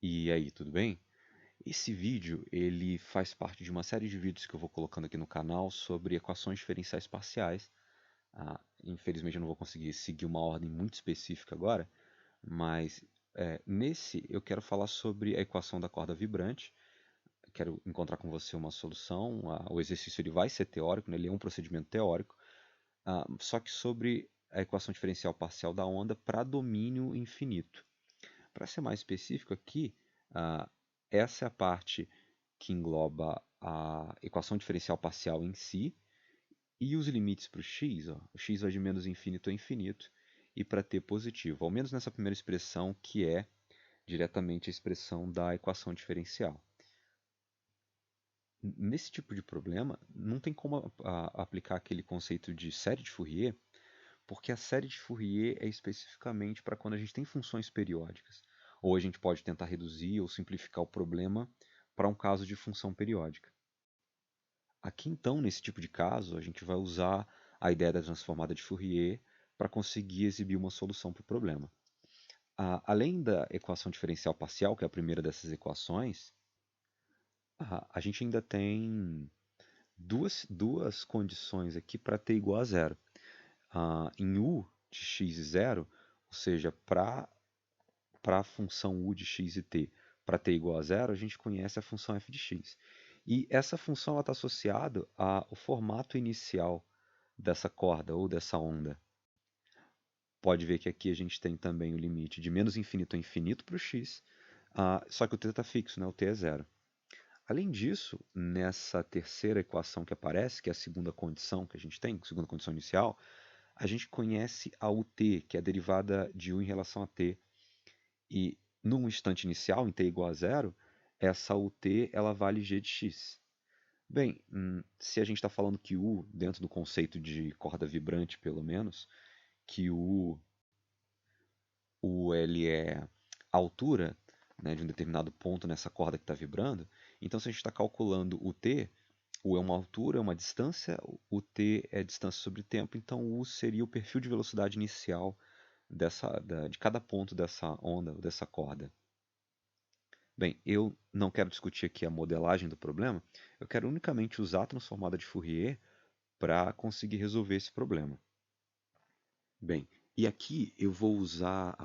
E aí, tudo bem? Esse vídeo, ele faz parte de uma série de vídeos que eu vou colocando aqui no canal sobre equações diferenciais parciais. Infelizmente eu não vou conseguir seguir uma ordem muito específica agora, mas nesse eu quero falar sobre a equação da corda vibrante. Quero encontrar com você uma solução. O exercício ele vai ser teórico, né? Ele é um procedimento teórico, só que sobre a equação diferencial parcial da onda para domínio infinito. Para ser mais específico aqui, ah, essa é a parte que engloba a equação diferencial parcial em si e os limites para o x. Ó, o x vai de menos infinito a infinito e para t positivo, ao menos nessa primeira expressão que é diretamente a expressão da equação diferencial. Nesse tipo de problema, não tem como aplicar aquele conceito de série de Fourier, porque a série de Fourier é especificamente para quando a gente tem funções periódicas. Ou a gente pode tentar reduzir ou simplificar o problema para um caso de função periódica. Aqui então, nesse tipo de caso, a gente vai usar a ideia da transformada de Fourier para conseguir exibir uma solução para o problema. Além da equação diferencial parcial, que é a primeira dessas equações, a gente ainda tem duas condições aqui para t igual a zero. Em u de x e zero, ou seja, para a função u de x e t, para t igual a zero, a gente conhece a função f de x. E essa função está associada ao formato inicial dessa corda ou dessa onda. Pode ver que aqui a gente tem também o limite de menos infinito a infinito para o x, só que o t está fixo, né? O t é zero. Além disso, nessa terceira equação que aparece, que é a segunda condição que a gente tem, segunda condição inicial, a gente conhece a ut, que é a derivada de u em relação a t. E num instante inicial, em t igual a zero, essa ut ela vale g de x. Bem, se a gente está falando que u, dentro do conceito de corda vibrante pelo menos, que o ele é a altura, né, de um determinado ponto nessa corda que está vibrando, então se a gente está calculando o t, u é uma altura, é uma distância, o t é distância sobre tempo, então u seria o perfil de velocidade inicial de cada ponto dessa onda, dessa corda. Bem, eu não quero discutir aqui a modelagem do problema, eu quero unicamente usar a transformada de Fourier para conseguir resolver esse problema. Bem, e aqui eu vou usar,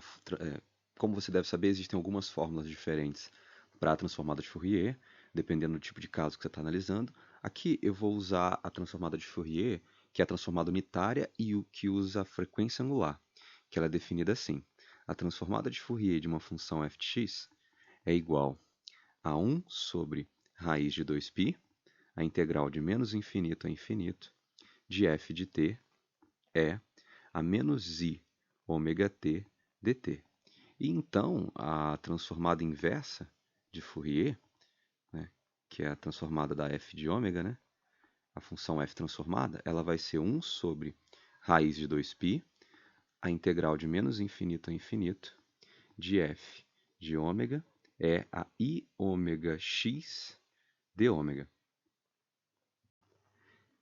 como você deve saber, existem algumas fórmulas diferentes para a transformada de Fourier, dependendo do tipo de caso que você está analisando. Aqui eu vou usar a transformada de Fourier, que é a transformada unitária e o que usa a frequência angular, que ela é definida assim. A transformada de Fourier de uma função f de x é igual a 1 sobre raiz de 2π, a integral de menos infinito a infinito, de f de t é a menos i ômega t dt. E então, a transformada inversa de Fourier, né, que é a transformada da f de ômega, né, a função f transformada, ela vai ser 1 sobre raiz de 2π, a integral de menos infinito a infinito, de f de ômega é a i ômega x de ômega.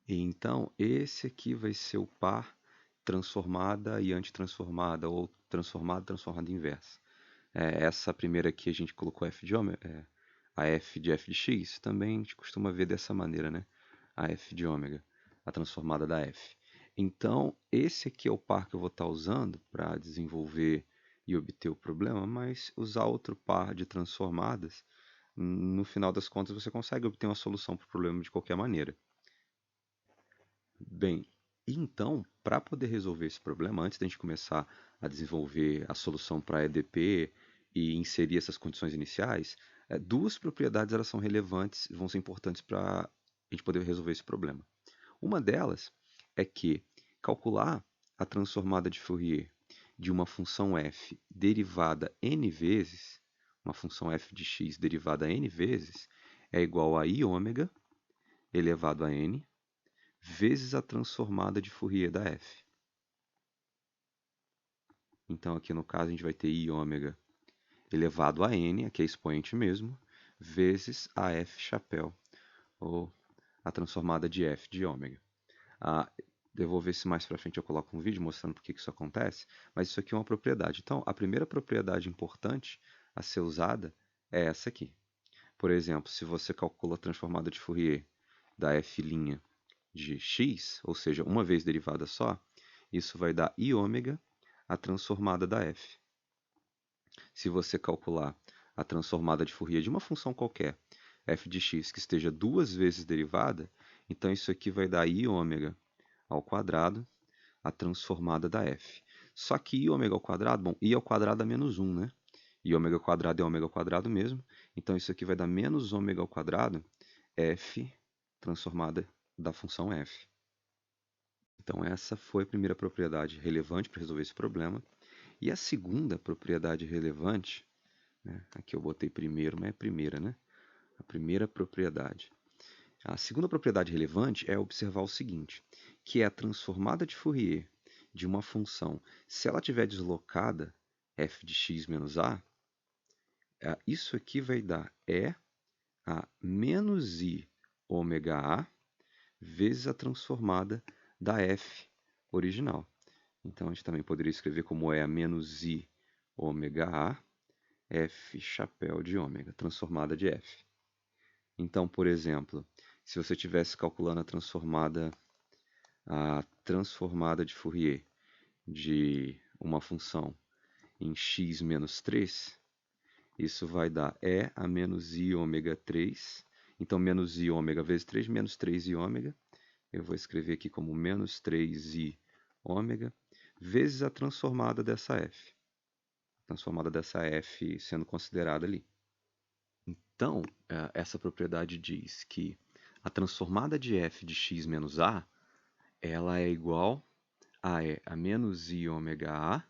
E então, esse aqui vai ser o par transformada e antitransformada, ou transformada inversa. Essa primeira aqui a gente colocou f de ômega, a f de x, também a gente costuma ver dessa maneira, né? A f de ômega, a transformada da f. Então, esse aqui é o par que eu vou estar usando para desenvolver e obter o problema, mas usar outro par de transformadas, no final das contas você consegue obter uma solução para o problema de qualquer maneira. Bem, então, para poder resolver esse problema, antes da gente começar a desenvolver a solução para a EDP e inserir essas condições iniciais, duas propriedades elas são relevantes, vão ser importantes para a gente poder resolver esse problema. Uma delas é que calcular a transformada de Fourier de uma função f derivada n vezes, uma função f de x derivada n vezes, é igual a i ômega elevado a n vezes a transformada de Fourier da f. Então, aqui no caso, a gente vai ter i ômega elevado a n, aqui é expoente mesmo, vezes a f chapéu, ou a transformada de f de ômega. Eu vou ver se mais para frente eu coloco um vídeo mostrando por que isso acontece, mas isso aqui é uma propriedade. Então, a primeira propriedade importante a ser usada é essa aqui. Por exemplo, se você calcula a transformada de Fourier da f' de x, ou seja, uma vez derivada só, isso vai dar i ômega a transformada da f. Se você calcular a transformada de Fourier de uma função qualquer, f de x, que esteja duas vezes derivada, então isso aqui vai dar i ômega ao quadrado, a transformada da f. Só que i ômega ao quadrado, bom, i ao quadrado é menos 1, né? E ômega ao quadrado é ômega ao quadrado mesmo. Então isso aqui vai dar menos ômega ao quadrado, f transformada da função f. Então essa foi a primeira propriedade relevante para resolver esse problema. E a segunda propriedade relevante, né? Aqui eu botei primeiro, mas é a primeira, né? A primeira propriedade. A segunda propriedade relevante é observar o seguinte, que é a transformada de Fourier de uma função, se ela estiver deslocada, f de x menos a, isso aqui vai dar E a menos i ômega a vezes a transformada da f original. Então, a gente também poderia escrever como E a menos i ômega a f chapéu de ômega, transformada de f. Então, por exemplo, se você estivesse calculando a transformada de Fourier de uma função em x menos 3, isso vai dar E a menos i ômega 3. Então, menos i ômega vezes 3, menos 3i ômega. Eu vou escrever aqui como menos 3i ômega, vezes a transformada dessa f. A transformada dessa f sendo considerada ali. Então, essa propriedade diz que a transformada de f de x menos a, ela é igual a E a menos i ômega a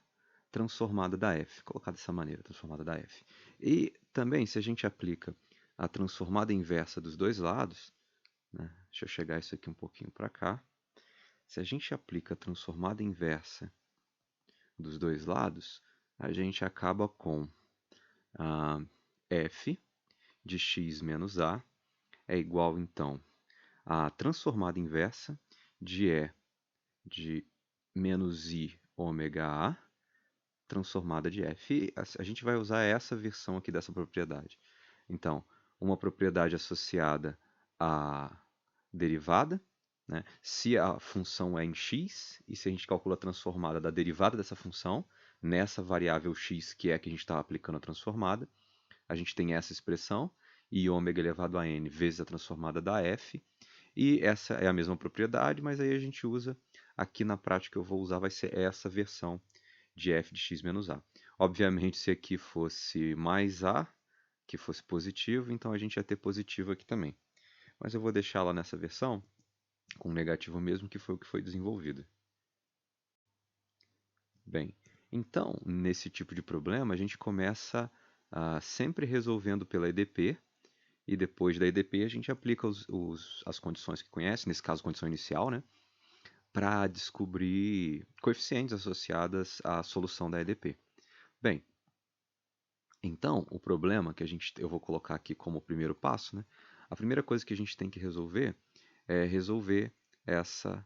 transformada da f, colocada dessa maneira, transformada da f. E também, se a gente aplica a transformada inversa dos dois lados, né, deixa eu chegar isso aqui um pouquinho para cá, se a gente aplica a transformada inversa dos dois lados, a gente acaba com f de x menos a é igual, então, a transformada inversa de E de menos i ômega a transformada de f. E a gente vai usar essa versão aqui dessa propriedade. Então, uma propriedade associada à derivada, né? Se a função é em x, e se a gente calcula a transformada da derivada dessa função, nessa variável x que é a que a gente está aplicando a transformada, a gente tem essa expressão, i ômega elevado a n vezes a transformada da f, e essa é a mesma propriedade, mas aí a gente usa, aqui na prática eu vou usar, vai ser essa versão de f de x menos a. Obviamente, se aqui fosse mais a, que fosse positivo, então a gente ia ter positivo aqui também. Mas eu vou deixar lá nessa versão com negativo mesmo, que foi o que foi desenvolvido. Bem, então, nesse tipo de problema, a gente começa sempre resolvendo pela EDP, e depois da EDP a gente aplica as condições que conhece, nesse caso, condição inicial, né, para descobrir coeficientes associadas à solução da EDP. Bem, então, o problema que eu vou colocar aqui como primeiro passo, né, a primeira coisa que a gente tem que resolver é resolver essa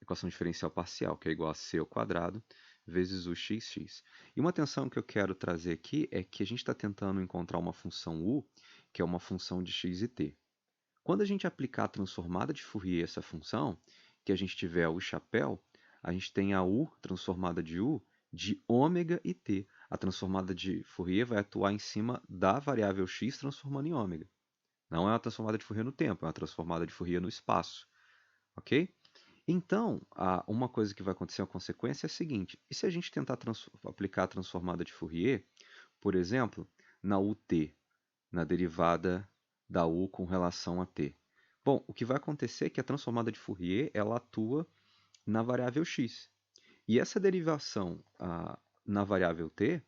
equação diferencial parcial, que é igual a c ao quadrado vezes o xx. E uma atenção que eu quero trazer aqui é que a gente está tentando encontrar uma função u, que é uma função de x e t. Quando a gente aplicar a transformada de Fourier a essa função, que a gente tiver o chapéu, a gente tem a u transformada de u de ômega e t. A transformada de Fourier vai atuar em cima da variável x transformando em ômega. Não é uma transformada de Fourier no tempo, é uma transformada de Fourier no espaço. Ok? Então, uma coisa que vai acontecer, a consequência é a seguinte: e se a gente tentar aplicar a transformada de Fourier, por exemplo, na ut, na derivada da u com relação a t? Bom, o que vai acontecer é que a transformada de Fourier ela atua na variável x. E essa derivação na variável t,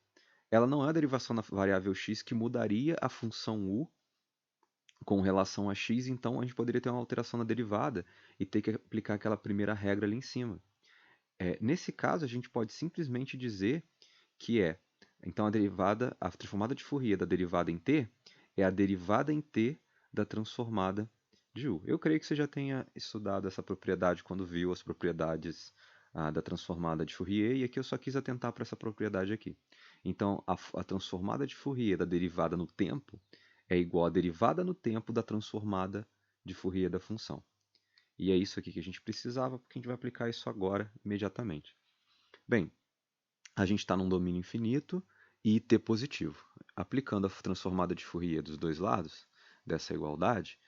ela não é a derivação na variável x que mudaria a função u com relação a x, então a gente poderia ter uma alteração na derivada e ter que aplicar aquela primeira regra ali em cima. Nesse caso, a gente pode simplesmente dizer que então a transformada de Fourier da derivada em t é a derivada em t da transformada de u. Eu creio que você já tenha estudado essa propriedade quando viu as propriedades da transformada de Fourier, e aqui eu só quis atentar para essa propriedade aqui. Então, a transformada de Fourier da derivada no tempo é igual à derivada no tempo da transformada de Fourier da função. E é isso aqui que a gente precisava, porque a gente vai aplicar isso agora, imediatamente. Bem, a gente está num domínio infinito e t positivo. Aplicando a transformada de Fourier dos dois lados dessa igualdade,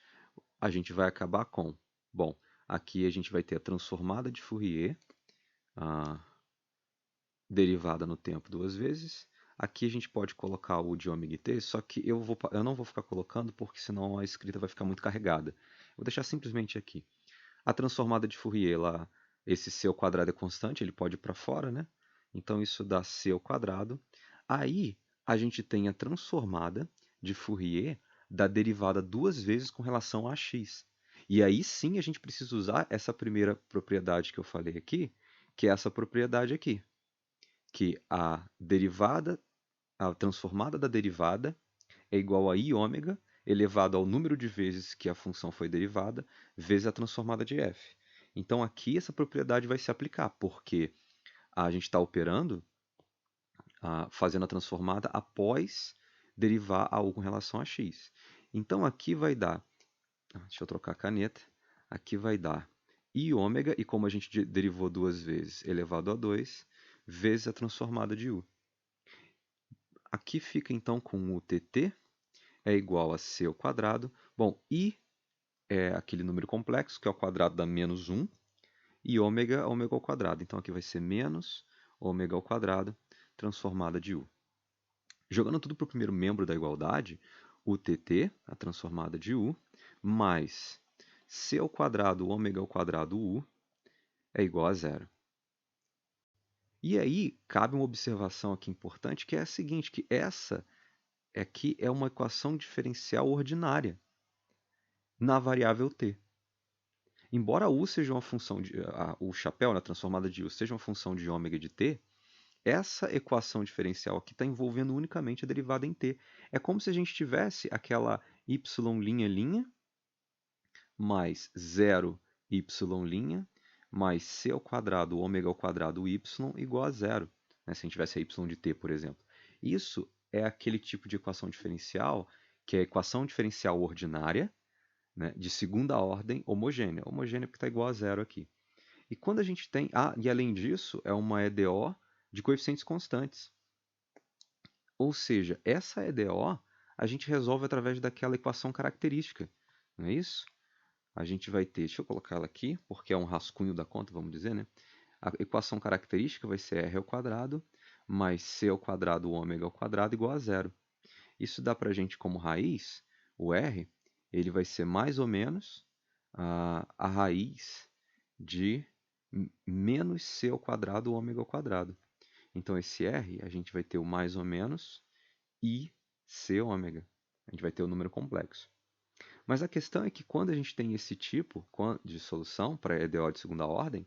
a gente vai acabar com, bom, aqui a gente vai ter a transformada de Fourier, a derivada no tempo duas vezes. Aqui a gente pode colocar o de ômega t, só que eu não vou ficar colocando, porque senão a escrita vai ficar muito carregada. Vou deixar simplesmente aqui. A transformada de Fourier, lá, esse c ao quadrado é constante, ele pode ir para fora, né? Então isso dá c ao quadrado. Aí a gente tem a transformada de Fourier da derivada duas vezes com relação a x. E aí sim a gente precisa usar essa primeira propriedade que eu falei aqui, que é essa propriedade aqui, que a transformada da derivada é igual a i ômega elevado ao número de vezes que a função foi derivada, vezes a transformada de f. Então aqui essa propriedade vai se aplicar, porque a gente está operando, fazendo a transformada após derivar algo com relação a x. Então aqui vai dar, deixa eu trocar a caneta, aqui vai dar i ômega, e como a gente derivou duas vezes, elevado a 2, vezes a transformada de u. Aqui fica então com o tt é igual a c ao quadrado. Bom, i é aquele número complexo, que é o quadrado da menos 1, e ômega ao quadrado. Então aqui vai ser menos ômega ao quadrado, transformada de u. Jogando tudo para o primeiro membro da igualdade, o tt, a transformada de u, mais c ao quadrado ômega ao quadrado u, é igual a zero. E aí, cabe uma observação aqui importante, que é a seguinte, que essa aqui é uma equação diferencial ordinária na variável t. Embora u seja uma função de, o chapéu, na transformada de u, seja uma função de ômega de t, essa equação diferencial aqui está envolvendo unicamente a derivada em t. É como se a gente tivesse aquela y' mais 0 y' mais c ao quadrado ômega ao quadrado y igual a zero, né? Se a gente tivesse a y de t, por exemplo. Isso é aquele tipo de equação diferencial que é a equação diferencial ordinária, né, de segunda ordem homogênea. Homogênea porque está igual a zero aqui. E quando a gente tem... e além disso, é uma EDO de coeficientes constantes. Ou seja, essa EDO a gente resolve através daquela equação característica. Não é isso? A gente vai ter... Deixa eu colocar ela aqui, porque é um rascunho da conta, vamos dizer, né? A equação característica vai ser r ao quadrado mais c ao quadrado ômega ao quadrado igual a zero. Isso dá para a gente como raiz, o r, ele vai ser mais ou menos a raiz de menos c ao quadrado ômega ao quadrado. Então, esse r, a gente vai ter o mais ou menos i c ômega. A gente vai ter o número complexo. Mas a questão é que quando a gente tem esse tipo de solução para EDO de segunda ordem,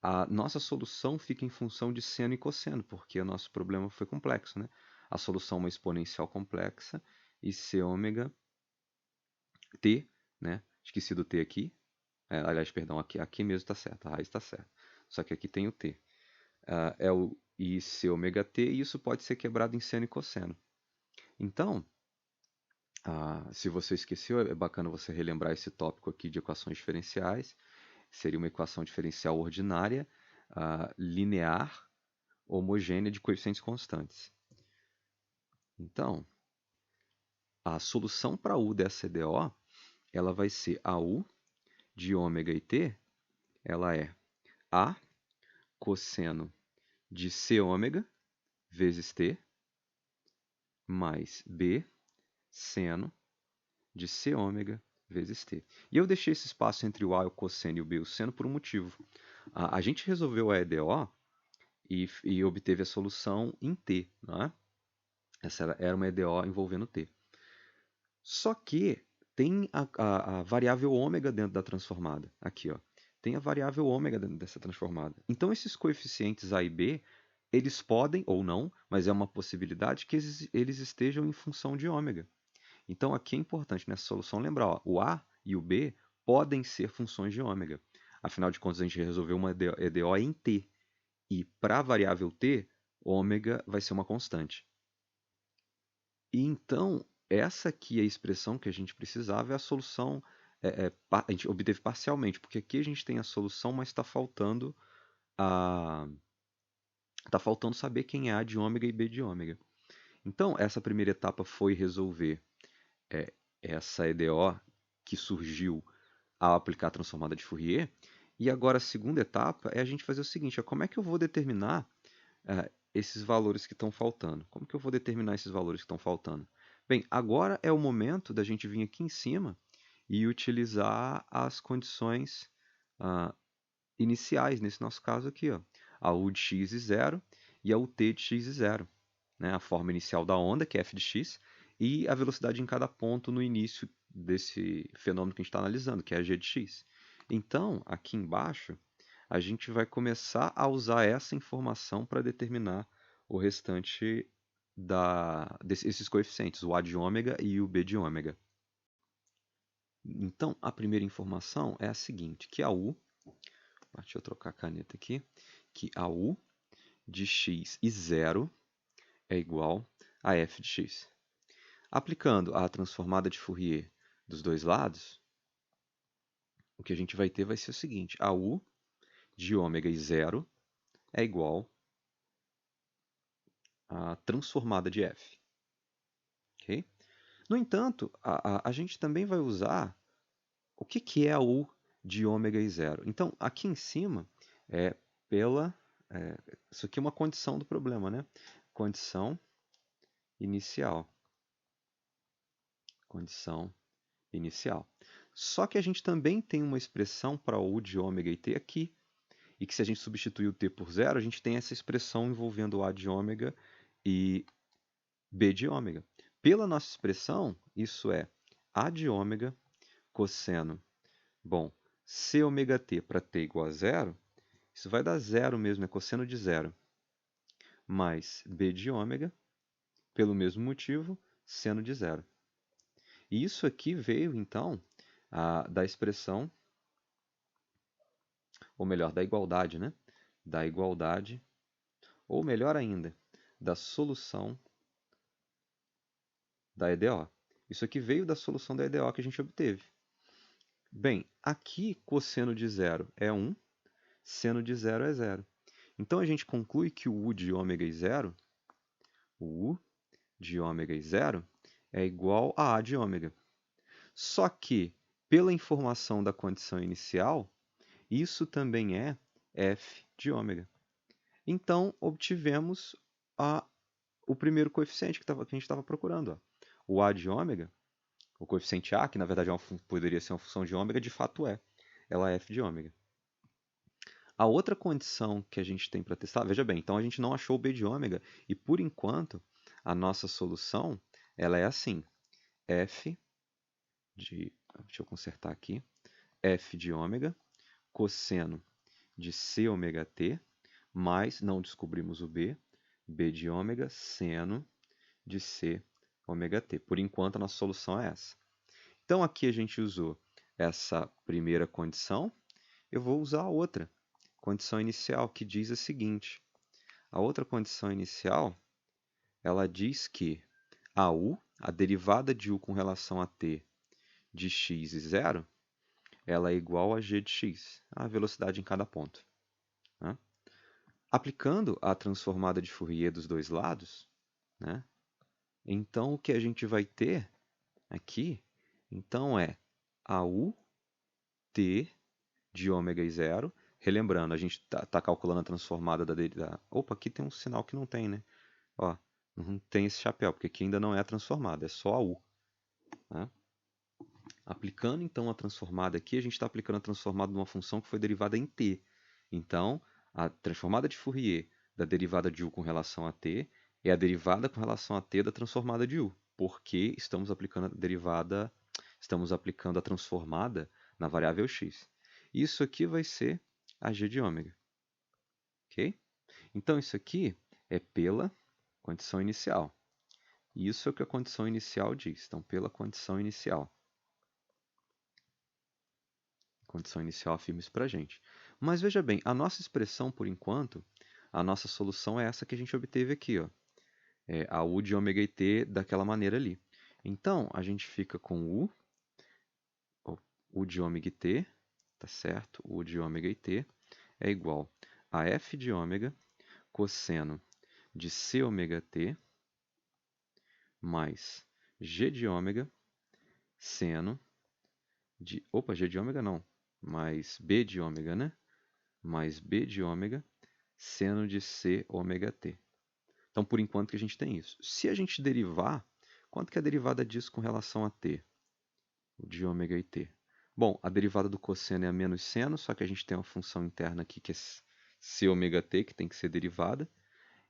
a nossa solução fica em função de seno e cosseno, porque o nosso problema foi complexo, né? A solução é uma exponencial complexa e c ômega t, né? Esqueci do t aqui. Aliás, perdão, aqui mesmo está certo, a raiz está certa. Só que aqui tem o t. É o i c ômega t, e isso pode ser quebrado em seno e cosseno. Então, se você esqueceu, é bacana você relembrar esse tópico aqui de equações diferenciais. Seria uma equação diferencial ordinária, linear, homogênea de coeficientes constantes. Então, a solução para u dessa EDO, ela vai ser a u de ômega e t, ela é a cosseno de c ômega vezes t, mais b seno de c ômega vezes t. E eu deixei esse espaço entre o a, o cosseno, e o b, o seno, por um motivo. A gente resolveu a EDO e obteve a solução em t, não é? Essa era uma EDO envolvendo t. Só que tem a variável ômega dentro da transformada. Aqui, ó. Tem a variável ômega dentro dessa transformada. Então, esses coeficientes a e b, eles podem, ou não, mas é uma possibilidade que eles estejam em função de ômega. Então, aqui é importante nessa solução lembrar, ó, o a e o b podem ser funções de ômega. Afinal de contas, a gente resolveu uma EDO em t. E para a variável t, ômega vai ser uma constante. E então, essa aqui é a expressão que a gente precisava, é a solução, a gente obteve parcialmente, porque aqui a gente tem a solução, mas a, tá faltando saber quem é A de ômega e B de ômega. Então, essa primeira etapa foi resolver é, essa EDO que surgiu ao aplicar a transformada de Fourier. E agora a segunda etapa é a gente fazer o seguinte, como é que eu vou determinar esses valores que estão faltando? Como que eu vou determinar esses valores que estão faltando? Bem, agora é o momento da gente vir aqui em cima e utilizar as condições ah, iniciais, nesse nosso caso aqui, ó, a U de x é zero e a UT de x é zero, né? A forma inicial da onda, que é f de x, e a velocidade em cada ponto no início desse fenômeno que a gente está analisando, que é a g de x. Então, aqui embaixo, a gente vai começar a usar essa informação para determinar o restante desses coeficientes, o a de ômega e o b de ômega. Então, a primeira informação é a seguinte, que a U, deixa eu trocar a caneta aqui, que a U de x e zero é igual a f de x. Aplicando a transformada de Fourier dos dois lados, o que a gente vai ter vai ser o seguinte, a U de ômega e zero é igual a transformada de f. Okay? No entanto, a gente também vai usar o que é a U de ômega e zero. Então, aqui em cima, é pela... isso aqui é uma condição do problema, né? Condição inicial. Condição inicial. Só que a gente também tem uma expressão para U de ômega e t aqui, e que se a gente substituir o t por zero, a gente tem essa expressão envolvendo A de ômega e B de ômega. Pela nossa expressão, isso é A de ômega cosseno. Bom, C ômega t para t igual a zero, isso vai dar zero mesmo, é cosseno de zero. Mais B de ômega, pelo mesmo motivo, seno de zero. E isso aqui veio, então, da expressão, ou melhor, da igualdade, né? Da igualdade, ou melhor ainda, da solução da EDO. Isso aqui veio da solução da EDO que a gente obteve. Bem, aqui cosseno de zero é 1, seno de zero é zero. Então a gente conclui que o U de ômega e zero, o U de ômega e zero, é igual a A de ômega. Só que, pela informação da condição inicial, isso também é F de ômega. Então, obtivemos o primeiro coeficiente que a gente estava procurando. Ó. O A de ômega, o coeficiente A, que na verdade poderia ser uma função de ômega, de fato é. Ela é F de ômega. A outra condição que a gente tem para testar, veja bem, então a gente não achou o B de ômega, e por enquanto, a nossa solução ela é assim, F de, deixa eu consertar aqui, F de ômega, cosseno de C ômega t, mais, não descobrimos o B, B de ômega, seno de C ômega t. Por enquanto, a nossa solução é essa. Então, aqui a gente usou essa primeira condição, eu vou usar a outra condição inicial, que diz a seguinte. A outra condição inicial, ela diz que a U, a derivada de U com relação a t de x e zero, ela é igual a g de x, a velocidade em cada ponto. Né? Aplicando a transformada de Fourier dos dois lados, né? Então o que a gente vai ter aqui então é a U t de ômega e zero. Relembrando, a gente está calculando a transformada da... Opa, aqui tem um sinal que não tem, né? Ó, não tem esse chapéu, porque aqui ainda não é a transformada, é só a U. Né? Aplicando então a transformada aqui, a gente está aplicando a transformada de uma função que foi derivada em t. Então, a transformada de Fourier da derivada de U com relação a t é a derivada com relação a t da transformada de U, porque estamos aplicando a transformada na variável x. Isso aqui vai ser a g de ômega. Ok? Então, isso aqui é pela condição inicial. Isso é o que a condição inicial diz. Então, pela condição inicial. A condição inicial afirma isso para a gente. Mas veja bem, a nossa expressão, por enquanto, a nossa solução é essa que a gente obteve aqui, ó. É a U de ômega e t daquela maneira ali. Então, a gente fica com U de ômega e t, tá certo? U de ômega e t é igual a f de ômega cosseno de c ômega t mais g de ômega seno de... Opa, g de ômega não, mais b de ômega, né? Mais b de ômega seno de c ômega t. Então, por enquanto que a gente tem isso. Se a gente derivar, quanto que é a derivada disso com relação a t? O de ômega e t. Bom, a derivada do cosseno é a menos seno, só que a gente tem uma função interna aqui que é c ômega t, que tem que ser derivada.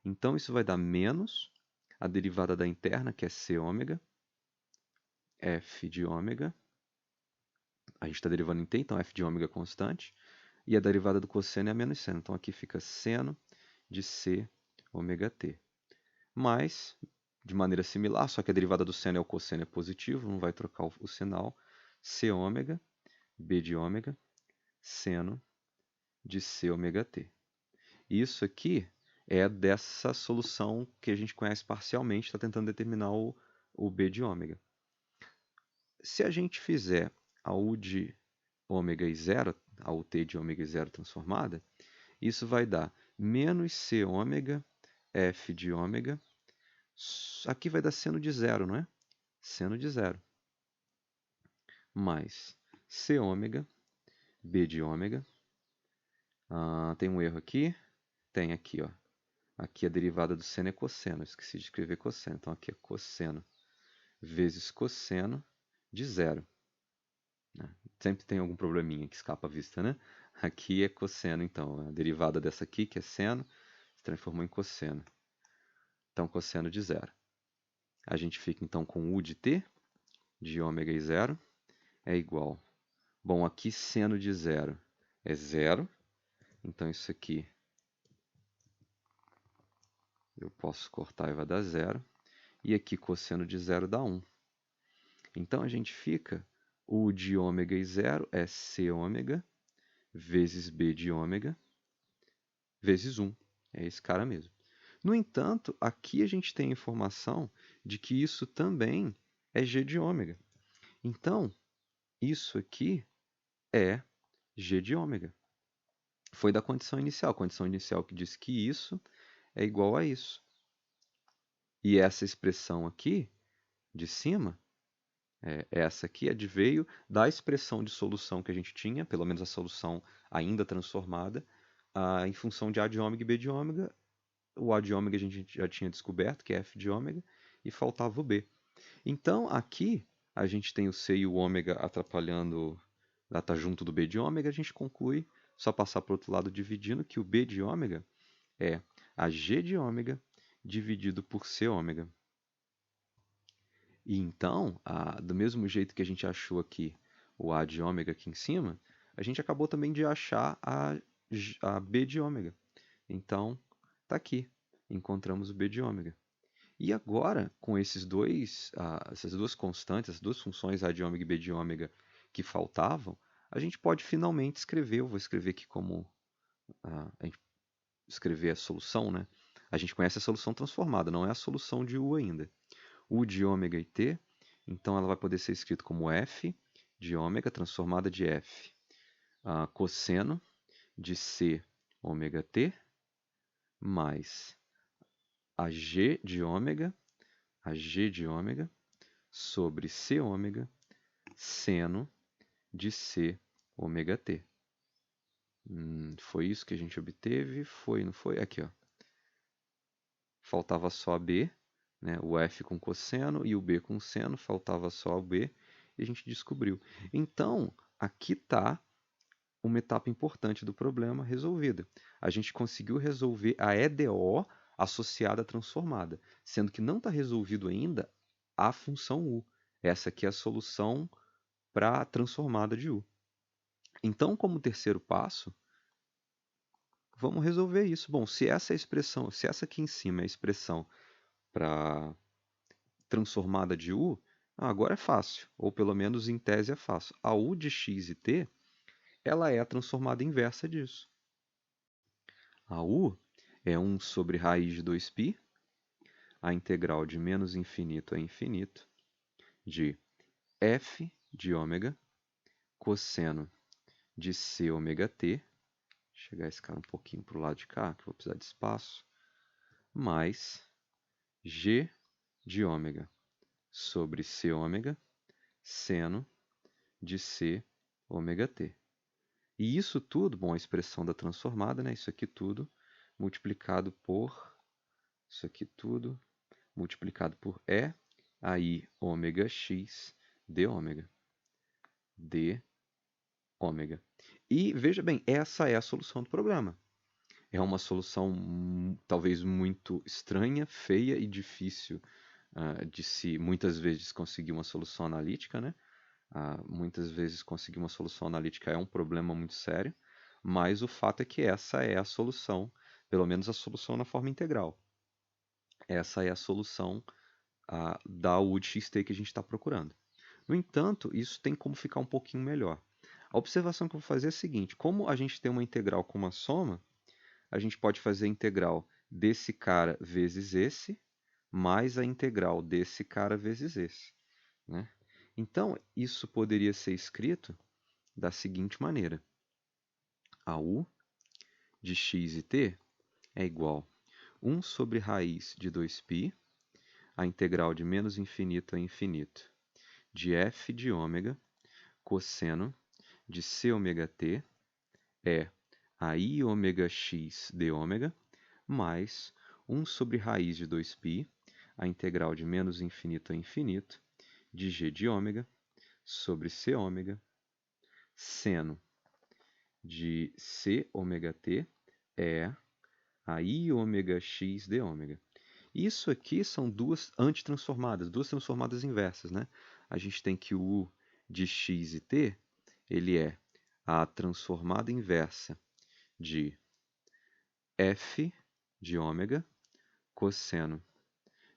Então, isso vai dar menos a derivada da interna, que é c ômega, f de ômega. A gente está derivando em t, então f de ômega é constante. E a derivada do cosseno é a menos seno. Então, aqui fica seno de c ômega t. Mas, de maneira similar, só que a derivada do seno é o cosseno é positivo, não vai trocar o sinal. C ômega, b de ômega, seno de c ômega t. Isso aqui é dessa solução que a gente conhece parcialmente, está tentando determinar o b de ômega. Se a gente fizer a u de ômega e zero, a ut de ômega e zero transformada, isso vai dar menos c ômega f de ômega. Aqui vai dar seno de zero, não é? Seno de zero. Mais c ômega, b de ômega. Tem um erro aqui? Tem aqui, ó. Aqui a derivada do seno é cosseno. Esqueci de escrever cosseno. Então aqui é cosseno vezes cosseno de zero. Sempre tem algum probleminha que escapa à vista, né? Aqui é cosseno, então. A derivada dessa aqui, que é seno, se transformou em cosseno. Então, cosseno de zero. A gente fica, então, com u de t, de ômega e zero, é igual. Bom, aqui seno de zero é zero. Então, isso aqui eu posso cortar e vai dar zero. E aqui, cosseno de zero dá 1. Então, a gente fica, u de ômega e zero é c ômega vezes b de ômega vezes 1. É esse cara mesmo. No entanto, aqui a gente tem a informação de que isso também é g de ômega. Então, isso aqui é g de ômega. Foi da condição inicial. A condição inicial que diz que isso é igual a isso. E essa expressão aqui, de cima, essa aqui adveio da expressão de solução que a gente tinha, pelo menos a solução ainda transformada, em função de a de ômega e b de ômega. O a de ômega a gente já tinha descoberto, que é f de ômega, e faltava o b. Então, aqui, a gente tem o c e o ômega atrapalhando, tá junto do b de ômega, a gente conclui, só passar para o outro lado dividindo, que o b de ômega é a g de ômega dividido por c ômega. E então, do mesmo jeito que a gente achou aqui o a de ômega aqui em cima, a gente acabou também de achar a b de ômega. Então, está aqui, encontramos o b de ômega. E agora, com essas duas constantes, as duas funções a de ômega e b de ômega que faltavam, a gente pode finalmente escrever, eu vou escrever aqui como escrever a solução, né? A gente conhece a solução transformada, não é a solução de u ainda. U de ômega e t, então ela vai poder ser escrita como f de ômega transformada de f cosseno de c ômega t mais a g de ômega sobre c ômega seno de c ômega t. Foi isso que a gente obteve? Foi, não foi? Aqui, ó. Faltava só a b, né? O f com cosseno e o b com seno, faltava só o b e a gente descobriu. Então, aqui está uma etapa importante do problema resolvida. A gente conseguiu resolver a EDO associada à transformada, sendo que não está resolvido ainda a função u. Essa aqui é a solução para a transformada de u. Então, como terceiro passo, vamos resolver isso. Bom, se essa expressão, se essa aqui em cima é a expressão para transformada de u, agora é fácil, ou pelo menos em tese é fácil. A u de x e t, ela é a transformada inversa disso. A u é 1 sobre raiz de 2π, a integral de menos infinito a infinito, de f de ômega, cosseno de c ômega t, chegar esse cara um pouquinho para o lado de cá, que eu vou precisar de espaço, mais g de ômega sobre c ômega, seno de c ômega t. E isso tudo, bom, a expressão da transformada, né? Isso aqui tudo multiplicado por, isso aqui tudo multiplicado por E, aí ômega x d ômega. D ômega. E veja bem, essa é a solução do problema. É uma solução talvez muito estranha, feia e difícil de se muitas vezes conseguir uma solução analítica, né? Muitas vezes conseguir uma solução analítica é um problema muito sério, mas o fato é que essa é a solução, pelo menos a solução na forma integral. Essa é a solução da U de xt que a gente está procurando. No entanto, isso tem como ficar um pouquinho melhor. A observação que eu vou fazer é a seguinte: como a gente tem uma integral com uma soma, a gente pode fazer a integral desse cara vezes esse, mais a integral desse cara vezes esse, né? Então, isso poderia ser escrito da seguinte maneira: a U de x e t é igual a 1 sobre raiz de 2π, a integral de menos infinito a infinito, de f de ômega, cosseno de c ômega t, é a i ômega x d ômega, mais 1 sobre raiz de 2π, a integral de menos infinito a infinito, de g de ômega, sobre c ômega, seno de c ômega t, é a i ômega x d ômega. Isso aqui são duas antitransformadas, duas transformadas inversas, né? A gente tem que o u de x e t, ele é a transformada inversa de f de ômega, cosseno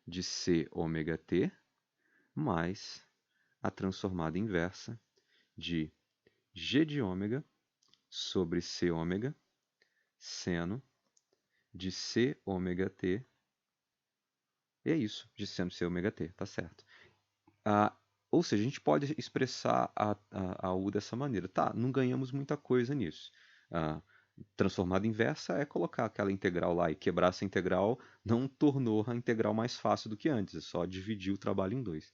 de c ômega t, mais a transformada inversa de g de ômega sobre c ômega, seno de c ômega t. E é isso, de seno c ômega t, tá certo. Ou seja, a gente pode expressar a U dessa maneira. Tá, não ganhamos muita coisa nisso. Transformada inversa é colocar aquela integral lá e quebrar essa integral não tornou a integral mais fácil do que antes, é só dividir o trabalho em dois.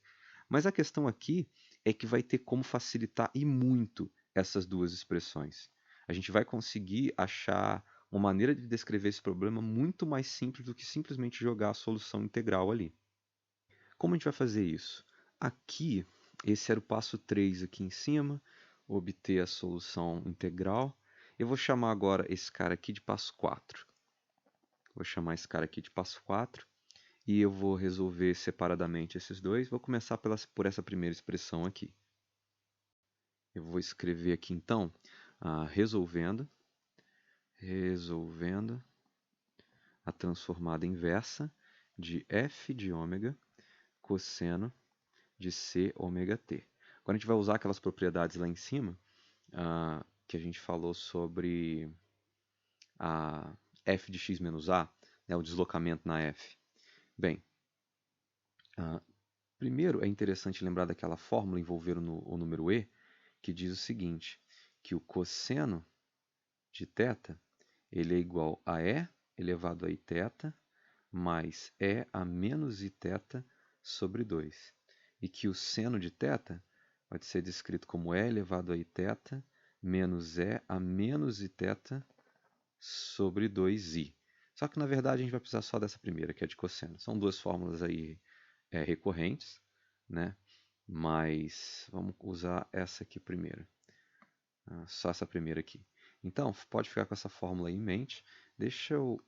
Mas a questão aqui é que vai ter como facilitar e muito essas duas expressões. A gente vai conseguir achar uma maneira de descrever esse problema muito mais simples do que simplesmente jogar a solução integral ali. Como a gente vai fazer isso? Aqui, esse era o passo 3 aqui em cima, obter a solução integral. Eu vou chamar agora esse cara aqui de passo 4. Vou chamar esse cara aqui de passo 4 e eu vou resolver separadamente esses dois. Vou começar por essa primeira expressão aqui. Eu vou escrever aqui então, resolvendo a transformada inversa de f de ômega cosseno de c ômega t. Agora a gente vai usar aquelas propriedades lá em cima que a gente falou sobre a f de x menos a, né, o deslocamento na f. Bem, primeiro é interessante lembrar daquela fórmula envolvendo o número e, que diz o seguinte, que o cosseno de θ ele é igual a e elevado a iθ mais e a menos iθ sobre 2. E que o seno de θ pode ser descrito como e elevado a iθ menos e a menos iθ sobre 2i. Só que, na verdade, a gente vai precisar só dessa primeira, que é de cosseno. São duas fórmulas aí recorrentes, né? Mas vamos usar essa aqui primeiro. Só essa primeira aqui. Então, pode ficar com essa fórmula aí em mente. Deixa eu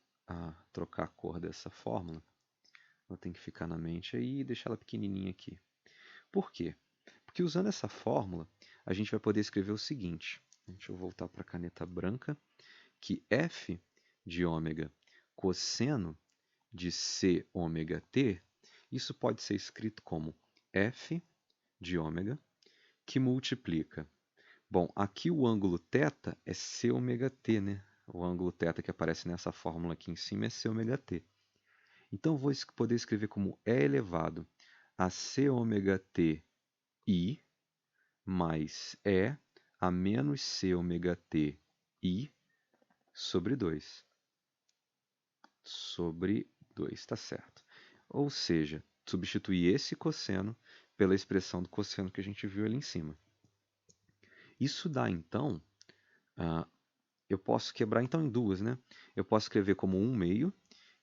trocar a cor dessa fórmula. Ela tem que ficar na mente aí e deixar ela pequenininha aqui. Por quê? Porque usando essa fórmula, a gente vai poder escrever o seguinte. Deixa eu voltar para a caneta branca. Que f de ômega cosseno de c ômega t, isso pode ser escrito como f de ômega que multiplica. Bom, aqui o ângulo θ é c ômega t, né? O ângulo θ que aparece nessa fórmula aqui em cima é c ômega t. Então, eu vou poder escrever como E elevado a c ômega t i mais E a menos c ômega t i sobre 2. Sobre 2, tá certo. Ou seja, substituir esse cosseno pela expressão do cosseno que a gente viu ali em cima. Isso dá, então, eu posso quebrar então em duas, né? Eu posso escrever como 1 meio,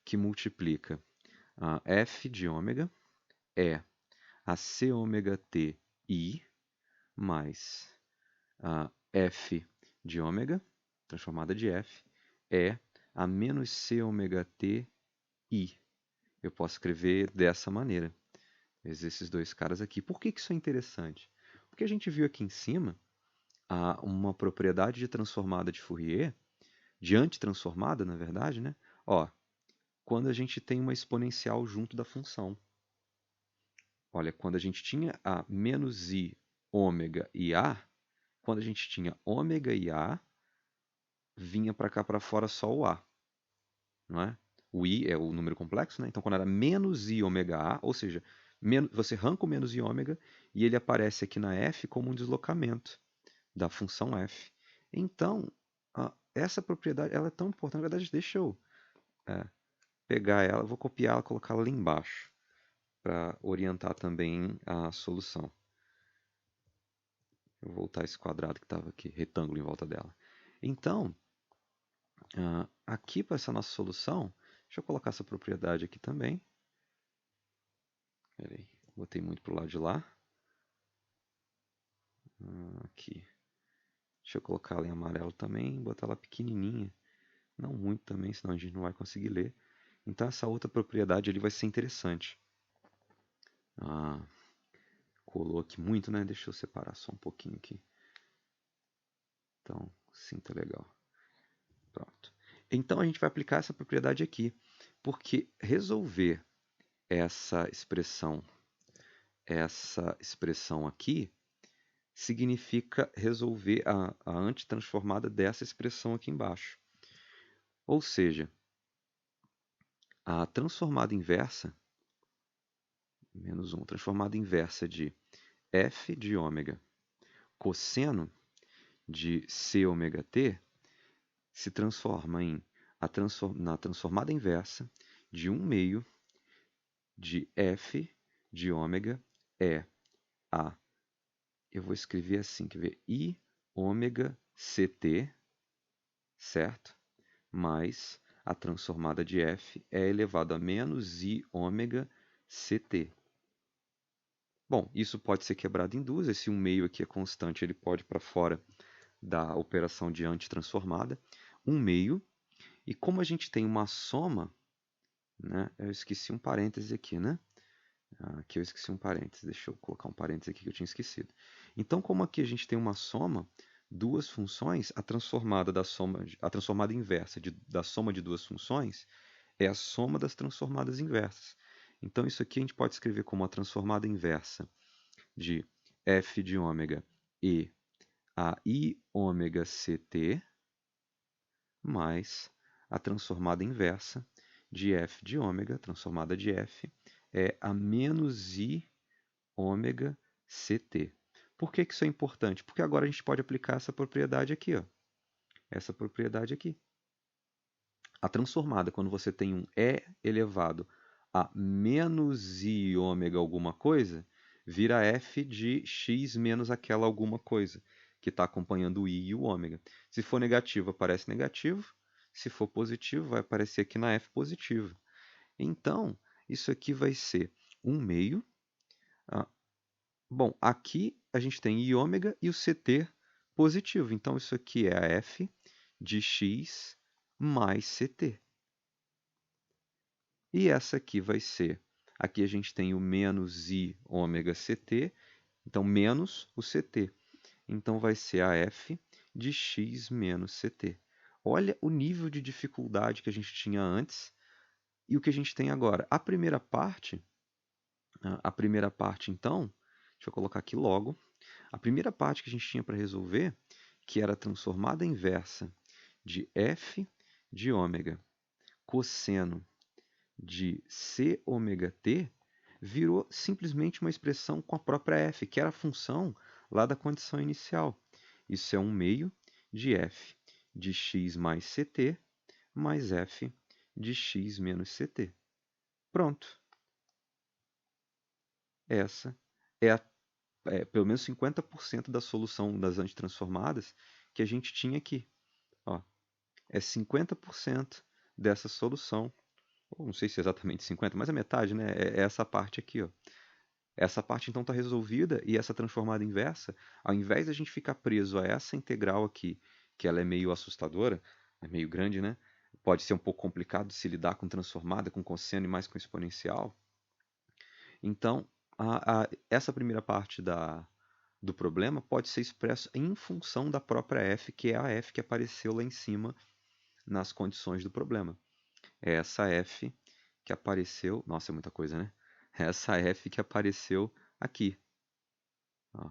que multiplica f de ômega, é a c ômega t i, mais f de ômega, transformada de f, é a menos c ômega t i. Eu posso escrever dessa maneira, vezes esses dois caras aqui. Por que isso é interessante? Porque a gente viu aqui em cima uma propriedade de transformada de Fourier, de antitransformada, na verdade, né? Ó, quando a gente tem uma exponencial junto da função. Olha, quando a gente tinha a menos i, ômega e a, quando a gente tinha ômega e a, vinha para cá para fora só o a, não é? O i é o número complexo, né? Então, quando era menos i ômega a, ou seja, você arranca o menos i ômega e ele aparece aqui na f como um deslocamento da função f. Então, essa propriedade ela é tão importante. Na verdade, deixa eu pegar ela, vou copiar ela e colocar ela ali embaixo, para orientar também a solução. Vou voltar esse quadrado que estava aqui, retângulo em volta dela. Então, aqui para essa nossa solução, deixa eu colocar essa propriedade aqui também. Peraí, botei muito para o lado de lá. Aqui. Deixa eu colocar ela em amarelo também, botar ela pequenininha. Não muito também, senão a gente não vai conseguir ler. Então essa outra propriedade ali vai ser interessante. Colou aqui muito, né? Deixa eu separar só um pouquinho aqui. Então, sim, tá legal. Pronto. Então a gente vai aplicar essa propriedade aqui, porque resolver essa expressão aqui significa resolver a antitransformada dessa expressão aqui embaixo. Ou seja, a transformada inversa, menos 1, transformada inversa de f de ômega cosseno de c ômega t se transforma na transformada inversa de 1 meio de f de ômega é a, eu vou escrever assim, quer ver, i ômega ct, certo? Mais a transformada de f é elevado a menos i ômega ct. Bom, isso pode ser quebrado em duas, esse 1 meio aqui é constante, ele pode ir para fora da operação de antitransformada. 1 meio, e como a gente tem uma soma, né, eu esqueci um parêntese aqui, né? Aqui eu esqueci um parêntese, deixa eu colocar um parêntese aqui que eu tinha esquecido. Então, como aqui a gente tem uma soma, duas funções, a transformada inversa da soma de duas funções é a soma das transformadas inversas. Então, isso aqui a gente pode escrever como a transformada inversa de f de ômega e a i ômega ct mais a transformada inversa de f de ômega, transformada de f, é a menos i ômega ct. Por que isso é importante? Porque agora a gente pode aplicar essa propriedade aqui, ó. Essa propriedade aqui. A transformada, quando você tem um e elevado a menos i ômega alguma coisa, vira f de x menos aquela alguma coisa, que está acompanhando o i e o ômega. Se for negativo, aparece negativo. Se for positivo, vai aparecer aqui na f positivo. Então, isso aqui vai ser 1 meio. Bom, aqui a gente tem i ômega e o ct positivo. Então, isso aqui é a f de x mais ct. E essa aqui vai ser, aqui a gente tem o menos i ômega ct, então menos o ct. Então vai ser a f de x menos ct. Olha o nível de dificuldade que a gente tinha antes e o que a gente tem agora. A primeira parte então, deixa eu colocar aqui logo, a primeira parte que a gente tinha para resolver, que era a transformada inversa de f de ômega cosseno de c ômega t virou simplesmente uma expressão com a própria f, que era a função lá da condição inicial. Isso é 1 meio de f de x mais ct mais f de x menos ct. Pronto. Essa é pelo menos 50% da solução das antitransformadas que a gente tinha aqui. Ó, é 50% dessa solução, ou não sei se é exatamente 50%, mas a metade, né? É essa parte aqui. Ó. Essa parte então está resolvida e essa transformada inversa, ao invés de a gente ficar preso a essa integral aqui, que ela é meio assustadora, é meio grande, né? Pode ser um pouco complicado de se lidar com transformada, com cosseno e mais com exponencial. Então, essa primeira parte do problema pode ser expresso em função da própria f, que é a f que apareceu lá em cima nas condições do problema. É essa f que apareceu... Nossa, é muita coisa, né? É essa f que apareceu aqui. Ó.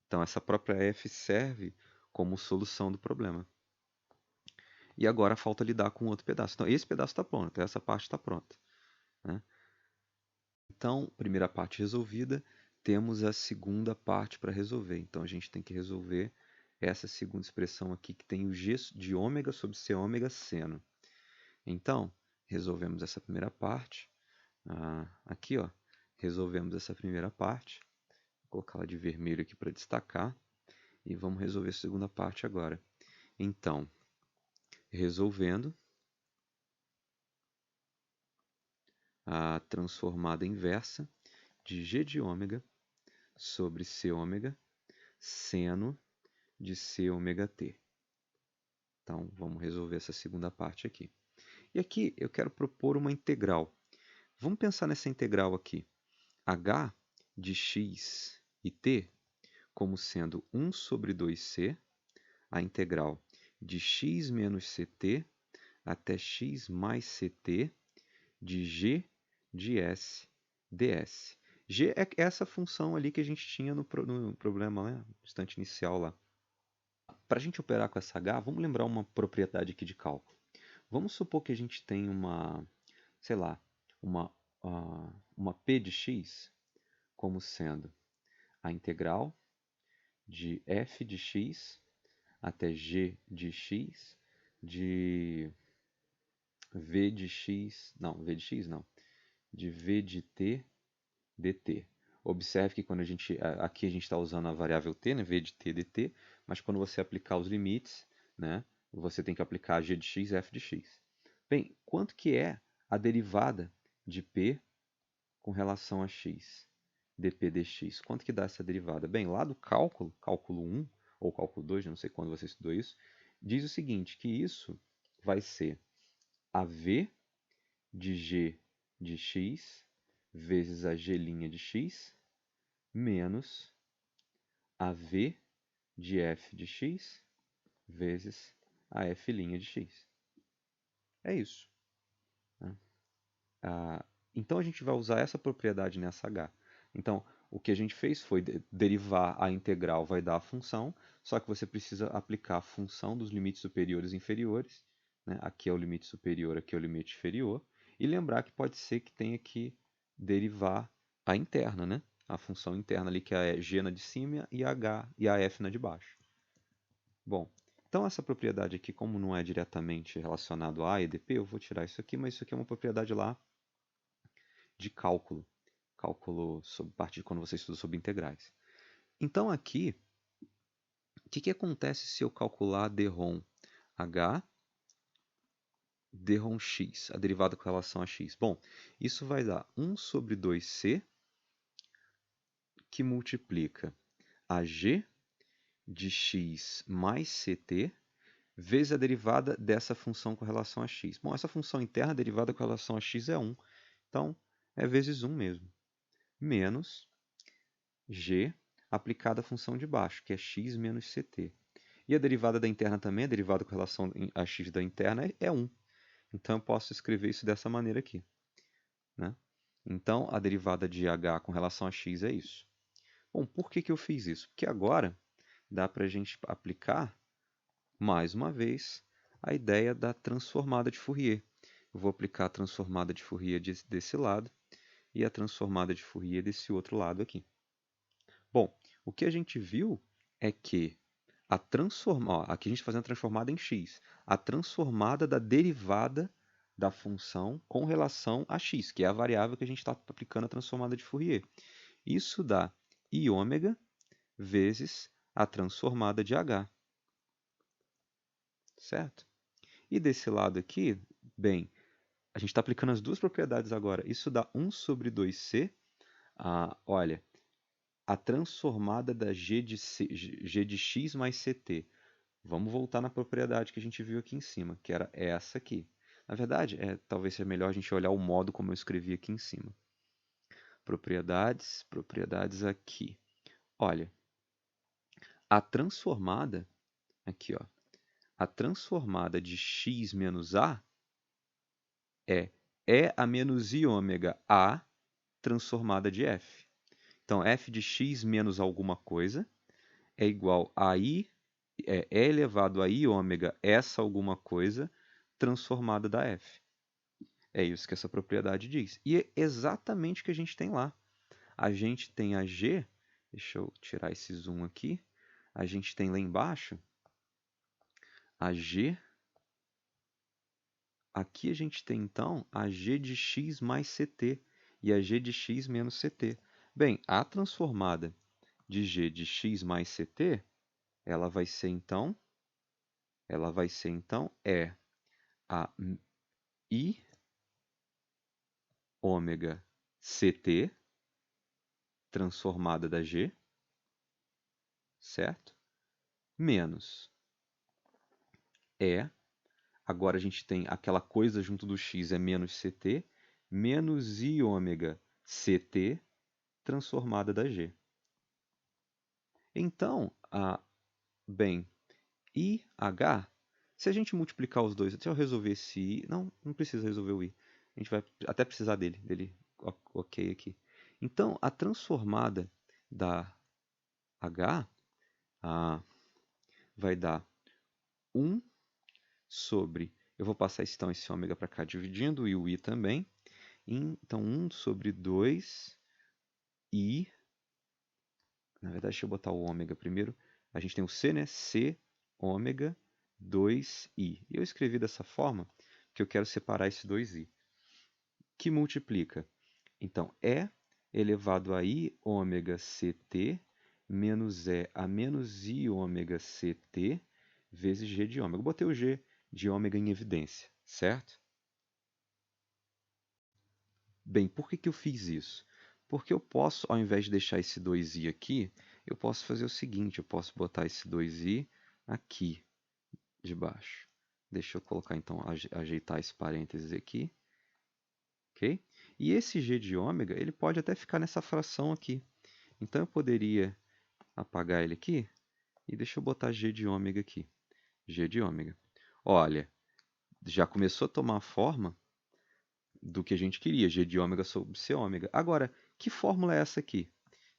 Então, essa própria f serve como solução do problema. E agora falta lidar com outro pedaço. Então, esse pedaço está pronto, essa parte está pronta. Né? Então, primeira parte resolvida, temos a segunda parte para resolver. Então, a gente tem que resolver essa segunda expressão aqui, que tem o g de ômega sobre c ômega seno. Então, resolvemos essa primeira parte. Aqui, ó, resolvemos essa primeira parte. Vou colocar ela de vermelho aqui para destacar. E vamos resolver a segunda parte agora. Então, resolvendo a transformada inversa de g de ômega sobre c ômega seno de c ômega t. Então, vamos resolver essa segunda parte aqui. E aqui eu quero propor uma integral. Vamos pensar nessa integral aqui. H de x e t como sendo 1 sobre 2c, a integral de x menos ct até x mais ct de g de s ds. G é essa função ali que a gente tinha no problema, né? No instante inicial lá. Para a gente operar com essa h, vamos lembrar uma propriedade aqui de cálculo. Vamos supor que a gente tem sei lá, uma p de x como sendo a integral de f de x até g de x de v de x, não, de v de t dt. Observe que quando aqui a gente está usando a variável t, né, v de t dt, mas quando você aplicar os limites, né, você tem que aplicar g de x e f de x. Bem, quanto que é a derivada de p com relação a x? dp dx. Quanto que dá essa derivada? Bem, lá do cálculo 1, ou cálculo 2, não sei quando você estudou isso, diz o seguinte, que isso vai ser a v de g de x vezes a g' de x menos a v de f de x vezes a f' de x. É isso. Né? Então, a gente vai usar essa propriedade nessa h. Então, o que a gente fez foi derivar a integral, vai dar a função, só que você precisa aplicar a função dos limites superiores e inferiores. Né? Aqui é o limite superior, aqui é o limite inferior. E lembrar que pode ser que tenha que derivar a interna, né? A função interna ali, que é g na de cima e a f na de baixo. Bom, então essa propriedade aqui, como não é diretamente relacionado a e dp, eu vou tirar isso aqui, mas isso aqui é uma propriedade lá de cálculo sobre parte de quando você estuda sobre integrais. Então aqui, o que acontece se eu calcular dρ h, dρ x, a derivada com relação a x? Bom, isso vai dar 1 sobre 2c, que multiplica a g de x mais ct, vezes a derivada dessa função com relação a x. Bom, essa função interna, a derivada com relação a x é 1, então é vezes 1 mesmo. Menos g aplicada à função de baixo, que é x menos ct. E a derivada da interna também, a derivada com relação a x da interna é 1. Então eu posso escrever isso dessa maneira aqui. Né? Então a derivada de h com relação a x é isso. Bom, por que eu fiz isso? Porque agora dá para a gente aplicar, mais uma vez, a ideia da transformada de Fourier. Eu vou aplicar a transformada de Fourier desse lado e a transformada de Fourier desse outro lado aqui. Bom, o que a gente viu é que aqui a gente está fazendo a transformada em x, a transformada da derivada da função com relação a x, que é a variável que a gente está aplicando a transformada de Fourier. Isso dá i ômega vezes a transformada de h, certo? E desse lado aqui, bem, a gente está aplicando as duas propriedades agora. Isso dá 1 sobre 2c. Olha, a transformada da g de x mais ct. Vamos voltar na propriedade que a gente viu aqui em cima, que era essa aqui. Na verdade, talvez seja melhor a gente olhar o modo como eu escrevi aqui em cima. Propriedades, propriedades aqui. Olha, a transformada, aqui ó, a transformada de x menos a é a menos i ômega a transformada de f. Então, f de x menos alguma coisa é igual a e elevado a i ômega essa alguma coisa transformada da f. É isso que essa propriedade diz. E é exatamente o que a gente tem lá. A gente tem a g, deixa eu tirar esse zoom aqui, a gente tem lá embaixo a g, aqui a gente tem então a g de x mais ct e a g de x menos ct. Bem, a transformada de g de x mais ct, ela vai ser então a i ômega ct transformada da g, certo? Menos agora a gente tem aquela coisa junto do x é menos ct, menos i ômega ct transformada da g. Então, bem, IH, se a gente multiplicar os dois, deixa eu resolver esse I, não precisa resolver o I, a gente vai até precisar dele ok aqui. Então, a transformada da H vai dar 1 sobre, eu vou passar então esse ômega para cá dividindo, e o I também, então 1 sobre 2 I, na verdade deixa eu botar o ômega primeiro, a gente tem o C, né, C ômega 2i. E eu escrevi dessa forma que eu quero separar esse 2i, que multiplica. Então, é elevado a i ômega ct menos a menos i ômega ct vezes g de ômega. Eu botei o g de ômega em evidência, certo? Bem, por que eu fiz isso? Porque eu posso, ao invés de deixar esse 2i aqui, eu posso fazer o seguinte, eu posso botar esse 2i aqui de baixo. Deixa eu colocar então, ajeitar esse parênteses aqui. Ok? E esse g de ômega, ele pode até ficar nessa fração aqui. Então eu poderia apagar ele aqui e deixa eu botar g de ômega aqui. G de ômega. Olha, já começou a tomar a forma do que a gente queria, g de ômega sobre c ômega. Agora, que fórmula é essa aqui?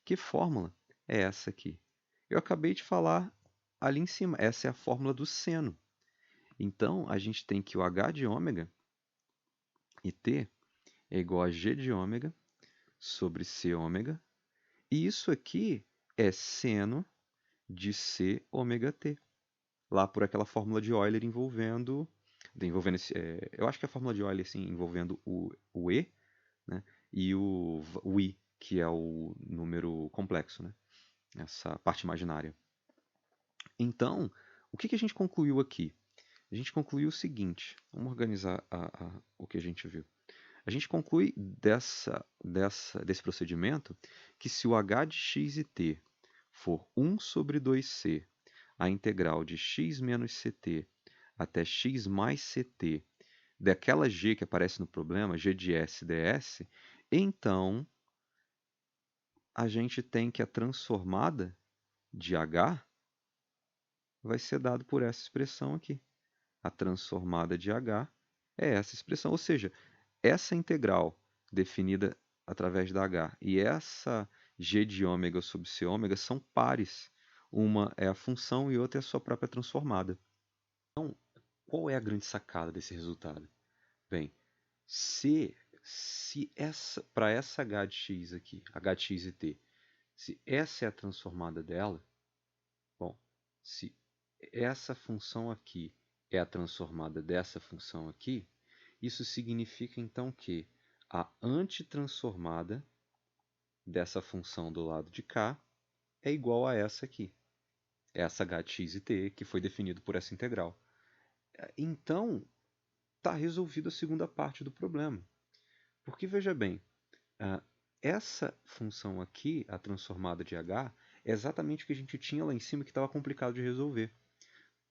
Que fórmula é essa aqui? Eu acabei de falar ali em cima, essa é a fórmula do seno. Então, a gente tem que o h de ômega e t é igual a g de ômega sobre c ômega. E isso aqui é seno de c ômega t. Lá por aquela fórmula de Euler envolvendo eu acho que a fórmula de Euler assim, envolvendo o E, né, e o I, que é o número complexo, né, essa parte imaginária. Então, o que a gente concluiu aqui? A gente concluiu o seguinte, vamos organizar o que a gente viu. A gente conclui desse procedimento que se o h de x e t for 1 sobre 2c, a integral de x menos ct até x mais ct, daquela g que aparece no problema, g de s ds, então a gente tem que a transformada de h vai ser dado por essa expressão aqui. A transformada de h é essa expressão, ou seja, essa integral definida através da h e essa g de ômega sobre c ômega são pares. Uma é a função e outra é a sua própria transformada. Então, qual é a grande sacada desse resultado? Bem, se essa para essa h de x aqui, h de x e t, se essa é a transformada dela, bom, se essa função aqui é a transformada dessa função aqui, isso significa então que a antitransformada dessa função do lado de cá é igual a essa aqui, essa h de x e t que foi definido por essa integral. Então, está resolvida a segunda parte do problema. Porque veja bem, essa função aqui, a transformada de h, é exatamente o que a gente tinha lá em cima que estava complicado de resolver.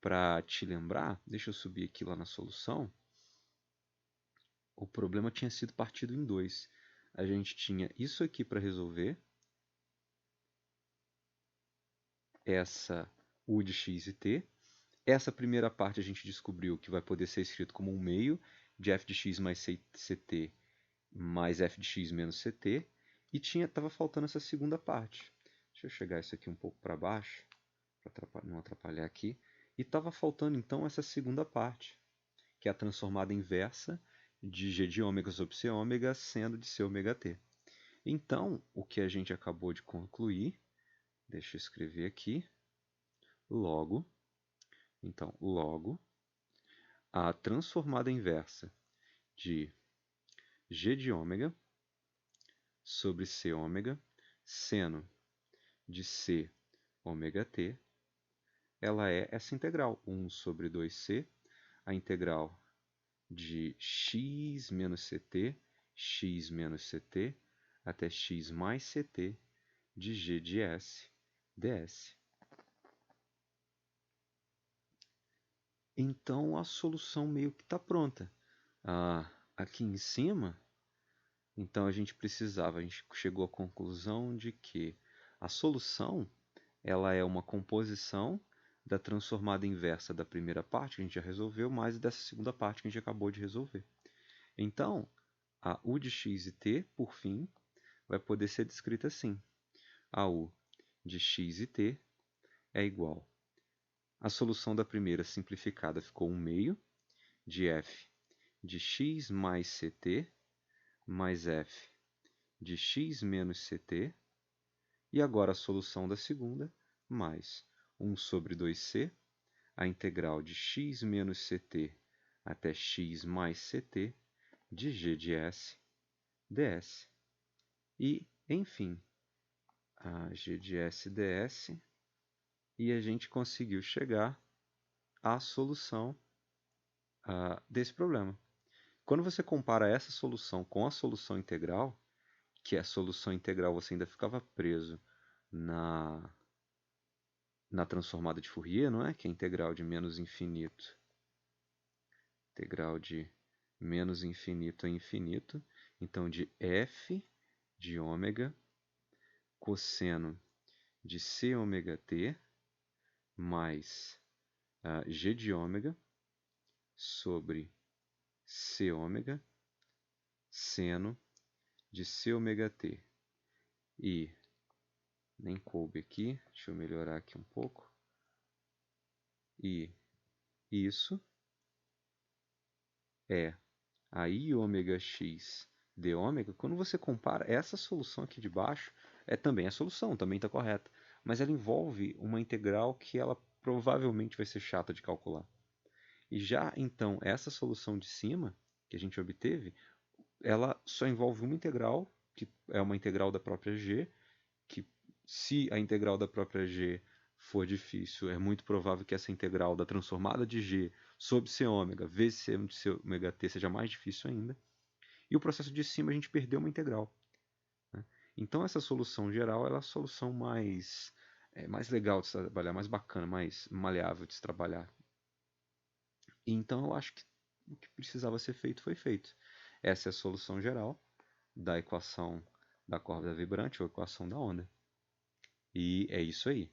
Para te lembrar, deixa eu subir aqui lá na solução, o problema tinha sido partido em dois. A gente tinha isso aqui para resolver, essa u de x e t. Essa primeira parte a gente descobriu que vai poder ser escrito como um meio de f de x mais ct mais f de x menos ct, e estava faltando essa segunda parte. Deixa eu chegar isso aqui um pouco para baixo, para não atrapalhar aqui. E estava faltando então essa segunda parte, que é a transformada inversa de g de ômega sobre c ômega sendo de c ômega t. Então, o que a gente acabou de concluir, deixa eu escrever aqui, logo, a transformada inversa de g de ômega sobre c ômega seno de c ômega t, ela é essa integral, 1 sobre 2c, a integral de x menos ct, x menos ct, até x mais ct de g de s ds. Então a solução meio que está pronta. Aqui em cima, então a gente chegou à conclusão de que a solução ela é uma composição da transformada inversa da primeira parte que a gente já resolveu, mais dessa segunda parte que a gente acabou de resolver. Então, a u de x e t, por fim, vai poder ser descrita assim. A u de x e t é igual. A solução da primeira simplificada ficou 1 meio de f de x mais ct mais f de x menos ct. E agora a solução da segunda, mais 1 sobre 2c, a integral de x menos ct até x mais ct de g de s ds. E, enfim, a g de s ds, e a gente conseguiu chegar à solução desse problema. Quando você compara essa solução com a solução integral, que a solução integral você ainda ficava preso na transformada de Fourier, não é? Que é a integral de menos infinito. Integral de menos infinito a infinito. Então, de f de ômega cosseno de c ômega t mais g de ômega sobre c ômega seno de c ômega t. E nem coube aqui, deixa eu melhorar aqui um pouco. E isso é a i ômega x de ômega. Quando você compara essa solução aqui de baixo, também a solução, também está correta. Mas ela envolve uma integral que ela provavelmente vai ser chata de calcular. E já então, essa solução de cima, que a gente obteve, ela só envolve uma integral, que é uma integral da própria g, que se a integral da própria g for difícil, é muito provável que essa integral da transformada de g sobre c ômega vezes c ômega t seja mais difícil ainda. E o processo de cima a gente perdeu uma integral. Né? Então essa solução geral ela é a solução mais legal de se trabalhar, mais bacana, mais maleável de se trabalhar. E então eu acho que o que precisava ser feito foi feito. Essa é a solução geral da equação da corda vibrante ou equação da onda. E é isso aí.